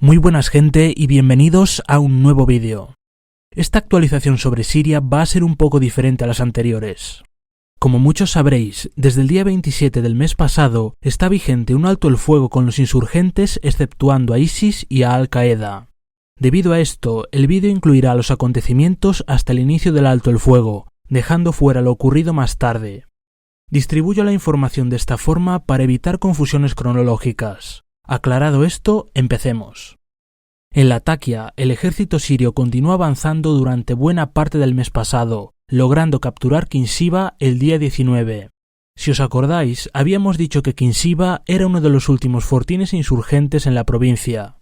Muy buenas gente y bienvenidos a un nuevo vídeo. Esta actualización sobre Siria va a ser un poco diferente a las anteriores. Como muchos sabréis, desde el día 27 del mes pasado está vigente un alto el fuego con los insurgentes exceptuando a ISIS y a Al-Qaeda. Debido a esto, el vídeo incluirá los acontecimientos hasta el inicio del alto el fuego, dejando fuera lo ocurrido más tarde. Distribuyo la información de esta forma para evitar confusiones cronológicas. Aclarado esto, empecemos. En Latakia, el ejército sirio continuó avanzando durante buena parte del mes pasado, logrando capturar Kinsiba el día 19. Si os acordáis, habíamos dicho que Kinsiba era uno de los últimos fortines insurgentes en la provincia.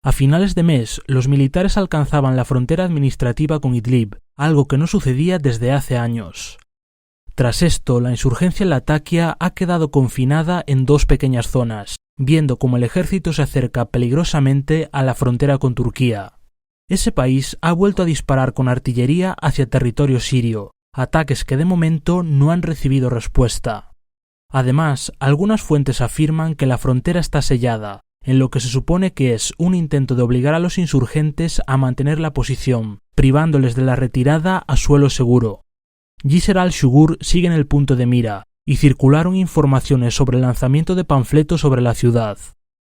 A finales de mes, los militares alcanzaban la frontera administrativa con Idlib, algo que no sucedía desde hace años. Tras esto, la insurgencia en Latakia ha quedado confinada en dos pequeñas zonas, viendo cómo el ejército se acerca peligrosamente a la frontera con Turquía. Ese país ha vuelto a disparar con artillería hacia territorio sirio, ataques que de momento no han recibido respuesta. Además, algunas fuentes afirman que la frontera está sellada, en lo que se supone que es un intento de obligar a los insurgentes a mantener la posición, privándoles de la retirada a suelo seguro. Yisr al-Shugur sigue en el punto de mira, y circularon informaciones sobre el lanzamiento de panfletos sobre la ciudad.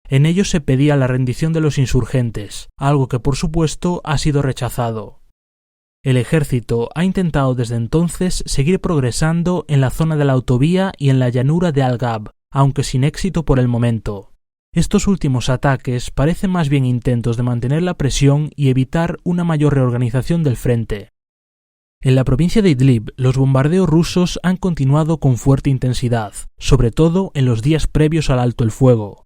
En ellos se pedía la rendición de los insurgentes, algo que por supuesto ha sido rechazado. El ejército ha intentado desde entonces seguir progresando en la zona de la autovía y en la llanura de Al-Gab, aunque sin éxito por el momento. Estos últimos ataques parecen más bien intentos de mantener la presión y evitar una mayor reorganización del frente. En la provincia de Idlib, los bombardeos rusos han continuado con fuerte intensidad, sobre todo en los días previos al alto el fuego.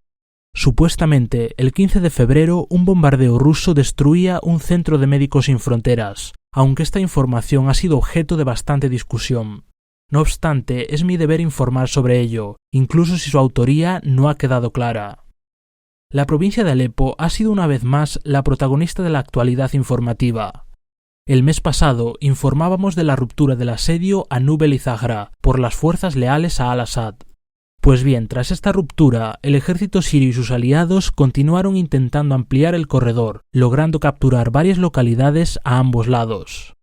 Supuestamente, el 15 de febrero, un bombardeo ruso destruía un centro de Médicos Sin Fronteras, aunque esta información ha sido objeto de bastante discusión. No obstante, es mi deber informar sobre ello, incluso si su autoría no ha quedado clara. La provincia de Alepo ha sido una vez más la protagonista de la actualidad informativa. El mes pasado informábamos de la ruptura del asedio a Nubel y Zahra por las fuerzas leales a Al-Assad. Pues bien, tras esta ruptura, el ejército sirio y sus aliados continuaron intentando ampliar el corredor, logrando capturar varias localidades a ambos lados.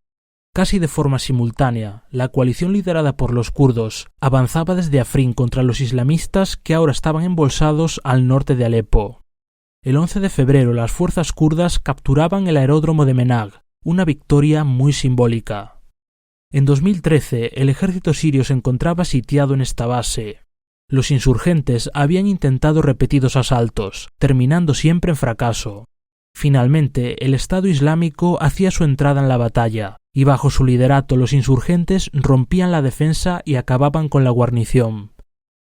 Casi de forma simultánea, la coalición liderada por los kurdos avanzaba desde Afrin contra los islamistas que ahora estaban embolsados al norte de Alepo. El 11 de febrero las fuerzas kurdas capturaban el aeródromo de Menag, una victoria muy simbólica. En 2013, el ejército sirio se encontraba sitiado en esta base. Los insurgentes habían intentado repetidos asaltos, terminando siempre en fracaso. Finalmente, el Estado Islámico hacía su entrada en la batalla, y bajo su liderato los insurgentes rompían la defensa y acababan con la guarnición.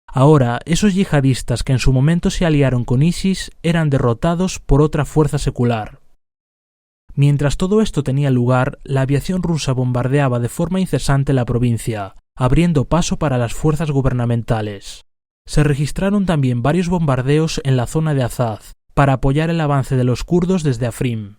Ahora, esos yihadistas que en su momento se aliaron con ISIS eran derrotados por otra fuerza secular. Mientras todo esto tenía lugar, la aviación rusa bombardeaba de forma incesante la provincia, abriendo paso para las fuerzas gubernamentales. Se registraron también varios bombardeos en la zona de Azaz, para apoyar el avance de los kurdos desde Afrin.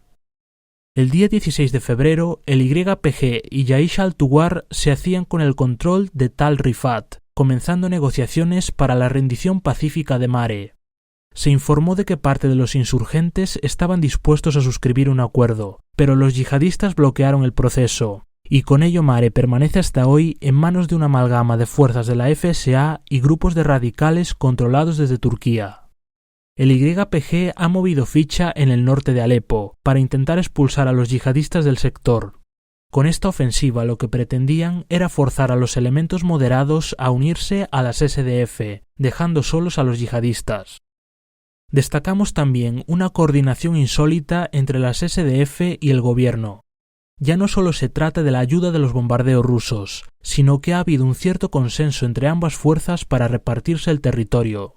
El día 16 de febrero, el YPG y Jaish al-Tughar se hacían con el control de Tal Rifat, comenzando negociaciones para la rendición pacífica de Mare. Se informó de que parte de los insurgentes estaban dispuestos a suscribir un acuerdo, pero los yihadistas bloquearon el proceso, y con ello Mare permanece hasta hoy en manos de una amalgama de fuerzas de la FSA y grupos de radicales controlados desde Turquía. El YPG ha movido ficha en el norte de Alepo para intentar expulsar a los yihadistas del sector. Con esta ofensiva lo que pretendían era forzar a los elementos moderados a unirse a las SDF, dejando solos a los yihadistas. Destacamos también una coordinación insólita entre las SDF y el gobierno. Ya no solo se trata de la ayuda de los bombardeos rusos, sino que ha habido un cierto consenso entre ambas fuerzas para repartirse el territorio.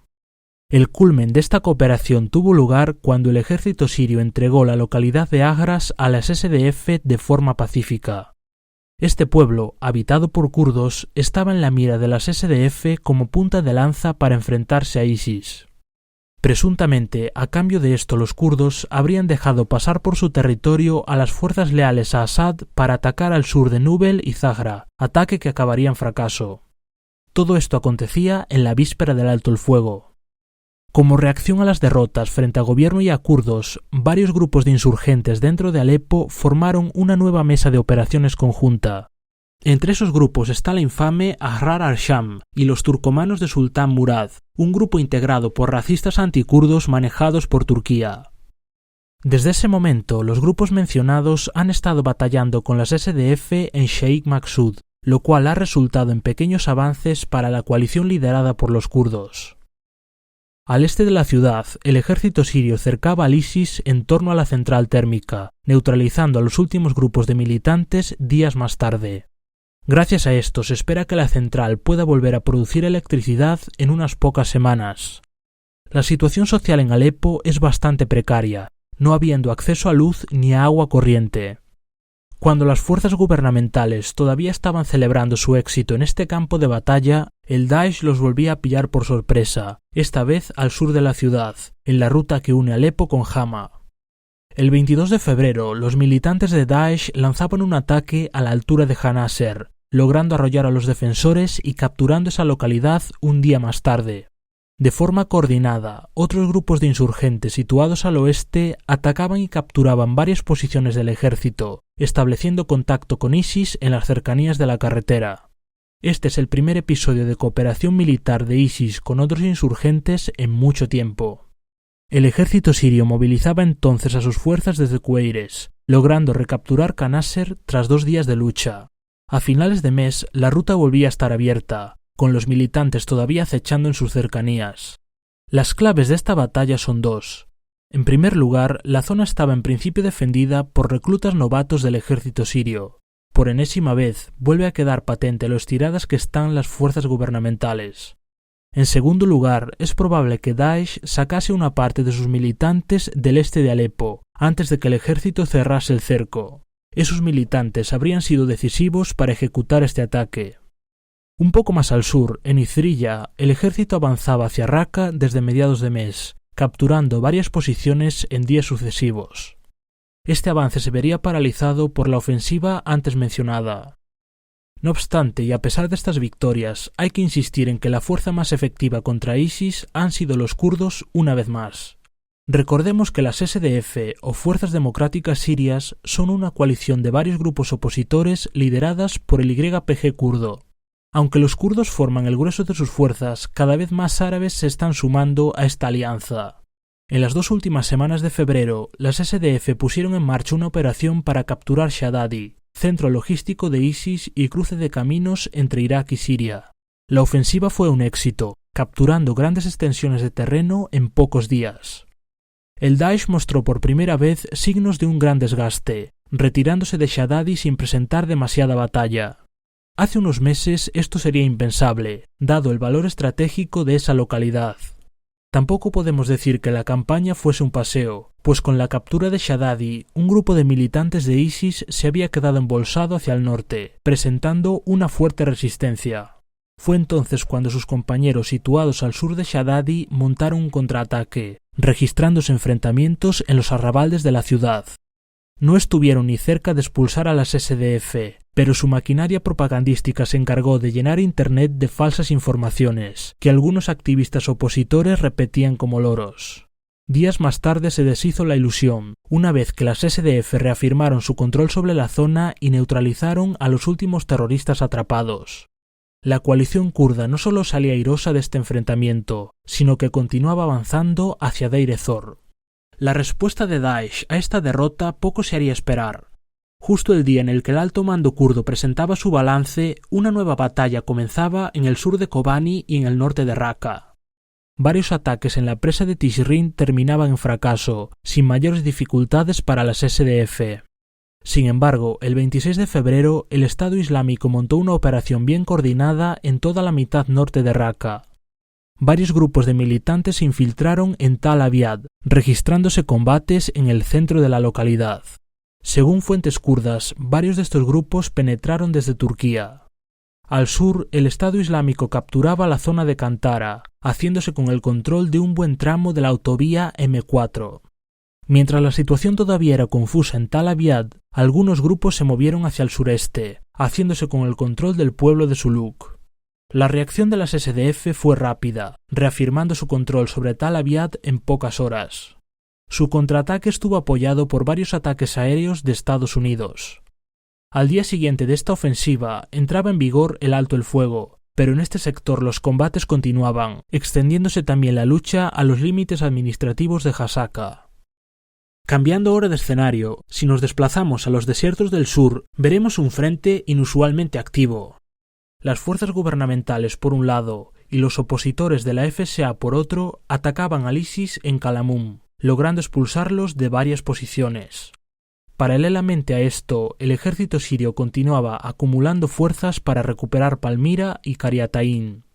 El culmen de esta cooperación tuvo lugar cuando el ejército sirio entregó la localidad de Agras a las SDF de forma pacífica. Este pueblo, habitado por kurdos, estaba en la mira de las SDF como punta de lanza para enfrentarse a ISIS. Presuntamente, a cambio de esto los kurdos habrían dejado pasar por su territorio a las fuerzas leales a Assad para atacar al sur de Nubel y Zahra, ataque que acabaría en fracaso. Todo esto acontecía en la víspera del alto el fuego. Como reacción a las derrotas frente a gobierno y a kurdos, varios grupos de insurgentes dentro de Alepo formaron una nueva mesa de operaciones conjunta. Entre esos grupos está la infame Ahrar al-Sham y los turcomanos de Sultán Murad, un grupo integrado por racistas antikurdos manejados por Turquía. Desde ese momento, los grupos mencionados han estado batallando con las SDF en Sheikh Maksud, lo cual ha resultado en pequeños avances para la coalición liderada por los kurdos. Al este de la ciudad, el ejército sirio cercaba al ISIS en torno a la central térmica, neutralizando a los últimos grupos de militantes días más tarde. Gracias a esto se espera que la central pueda volver a producir electricidad en unas pocas semanas. La situación social en Alepo es bastante precaria, no habiendo acceso a luz ni a agua corriente. Cuando las fuerzas gubernamentales todavía estaban celebrando su éxito en este campo de batalla, el Daesh los volvía a pillar por sorpresa, esta vez al sur de la ciudad, en la ruta que une Alepo con Hama. El 22 de febrero, los militantes de Daesh lanzaban un ataque a la altura de Hanasser, logrando arrollar a los defensores y capturando esa localidad un día más tarde. De forma coordinada, otros grupos de insurgentes situados al oeste atacaban y capturaban varias posiciones del ejército, estableciendo contacto con ISIS en las cercanías de la carretera. Este es el primer episodio de cooperación militar de ISIS con otros insurgentes en mucho tiempo. El ejército sirio movilizaba entonces a sus fuerzas desde Cueires, logrando recapturar Canasser tras 2 días de lucha. A finales de mes, la ruta volvía a estar abierta, con los militantes todavía acechando en sus cercanías. Las claves de esta batalla son 2. En primer lugar, la zona estaba en principio defendida por reclutas novatos del ejército sirio. Por enésima vez, vuelve a quedar patente lo estiradas que están las fuerzas gubernamentales. En segundo lugar, es probable que Daesh sacase una parte de sus militantes del este de Alepo, antes de que el ejército cerrase el cerco. Esos militantes habrían sido decisivos para ejecutar este ataque. Un poco más al sur, en Izrilla, el ejército avanzaba hacia Raqqa desde mediados de mes, capturando varias posiciones en días sucesivos. Este avance se vería paralizado por la ofensiva antes mencionada. No obstante, y a pesar de estas victorias, hay que insistir en que la fuerza más efectiva contra ISIS han sido los kurdos una vez más. Recordemos que las SDF o Fuerzas Democráticas Sirias son una coalición de varios grupos opositores lideradas por el YPG kurdo. Aunque los kurdos forman el grueso de sus fuerzas, cada vez más árabes se están sumando a esta alianza. En las 2 últimas semanas de febrero, las SDF pusieron en marcha una operación para capturar Shadadi, centro logístico de ISIS y cruce de caminos entre Irak y Siria. La ofensiva fue un éxito, capturando grandes extensiones de terreno en pocos días. El Daesh mostró por primera vez signos de un gran desgaste, retirándose de Shadadi sin presentar demasiada batalla. Hace unos meses esto sería impensable, dado el valor estratégico de esa localidad. Tampoco podemos decir que la campaña fuese un paseo, pues con la captura de Shadadi, un grupo de militantes de ISIS se había quedado embolsado hacia el norte, presentando una fuerte resistencia. Fue entonces cuando sus compañeros situados al sur de Shadadi montaron un contraataque, registrándose enfrentamientos en los arrabaldes de la ciudad. No estuvieron ni cerca de expulsar a las SDF, pero su maquinaria propagandística se encargó de llenar Internet de falsas informaciones, que algunos activistas opositores repetían como loros. Días más tarde se deshizo la ilusión, una vez que las SDF reafirmaron su control sobre la zona y neutralizaron a los últimos terroristas atrapados. La coalición kurda no solo salía airosa de este enfrentamiento, sino que continuaba avanzando hacia Deir ez-Zor. La respuesta de Daesh a esta derrota poco se haría esperar. Justo el día en el que el alto mando kurdo presentaba su balance, una nueva batalla comenzaba en el sur de Kobani y en el norte de Raqqa. Varios ataques en la presa de Tishrin terminaban en fracaso, sin mayores dificultades para las SDF. Sin embargo, el 26 de febrero, el Estado Islámico montó una operación bien coordinada en toda la mitad norte de Raqqa. Varios grupos de militantes se infiltraron en Tal Abyad, registrándose combates en el centro de la localidad. Según fuentes kurdas, varios de estos grupos penetraron desde Turquía. Al sur, el Estado Islámico capturaba la zona de Kantara, haciéndose con el control de un buen tramo de la autovía M4. Mientras la situación todavía era confusa en Tal Abyad, algunos grupos se movieron hacia el sureste, haciéndose con el control del pueblo de Suluk. La reacción de las SDF fue rápida, reafirmando su control sobre Tal Abyad en pocas horas. Su contraataque estuvo apoyado por varios ataques aéreos de Estados Unidos. Al día siguiente de esta ofensiva entraba en vigor el alto el fuego, pero en este sector los combates continuaban, extendiéndose también la lucha a los límites administrativos de Hasaka. Cambiando ahora de escenario, si nos desplazamos a los desiertos del sur, veremos un frente inusualmente activo. Las fuerzas gubernamentales por un lado y los opositores de la FSA por otro atacaban al ISIS en Kalamum, logrando expulsarlos de varias posiciones. Paralelamente a esto, el ejército sirio continuaba acumulando fuerzas para recuperar Palmira y Karyatayn.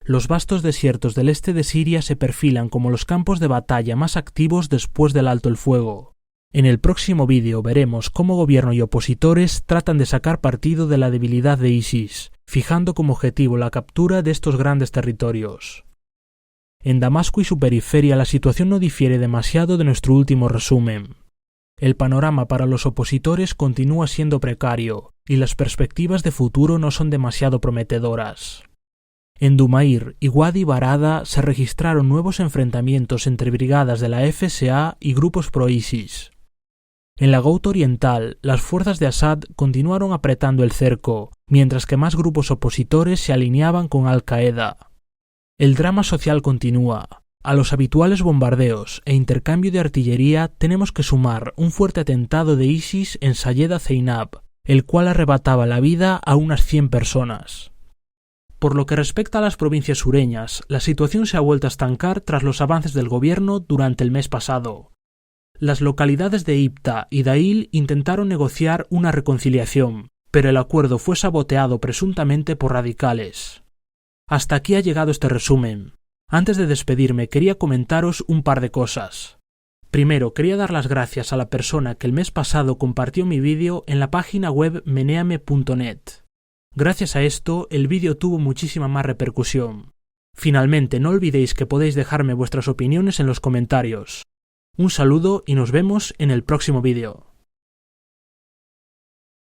Los vastos desiertos del este de Siria se perfilan como los campos de batalla más activos después del alto el fuego. En el próximo vídeo veremos cómo gobierno y opositores tratan de sacar partido de la debilidad de ISIS, fijando como objetivo la captura de estos grandes territorios. En Damasco y su periferia la situación no difiere demasiado de nuestro último resumen. El panorama para los opositores continúa siendo precario y las perspectivas de futuro no son demasiado prometedoras. En Dumair y Wadi Barada se registraron nuevos enfrentamientos entre brigadas de la FSA y grupos pro-ISIS. En la Ghouta oriental, las fuerzas de Assad continuaron apretando el cerco, mientras que más grupos opositores se alineaban con Al-Qaeda. El drama social continúa. A los habituales bombardeos e intercambio de artillería tenemos que sumar un fuerte atentado de ISIS en Sayeda Zeynab, el cual arrebataba la vida a unas 100 personas. Por lo que respecta a las provincias sureñas, la situación se ha vuelto a estancar tras los avances del gobierno durante el mes pasado. Las localidades de Ibta y Dail intentaron negociar una reconciliación, pero el acuerdo fue saboteado presuntamente por radicales. Hasta aquí ha llegado este resumen. Antes de despedirme quería comentaros un par de cosas. Primero, quería dar las gracias a la persona que el mes pasado compartió mi vídeo en la página web meneame.net. Gracias a esto, el vídeo tuvo muchísima más repercusión. Finalmente, no olvidéis que podéis dejarme vuestras opiniones en los comentarios. Un saludo y nos vemos en el próximo vídeo.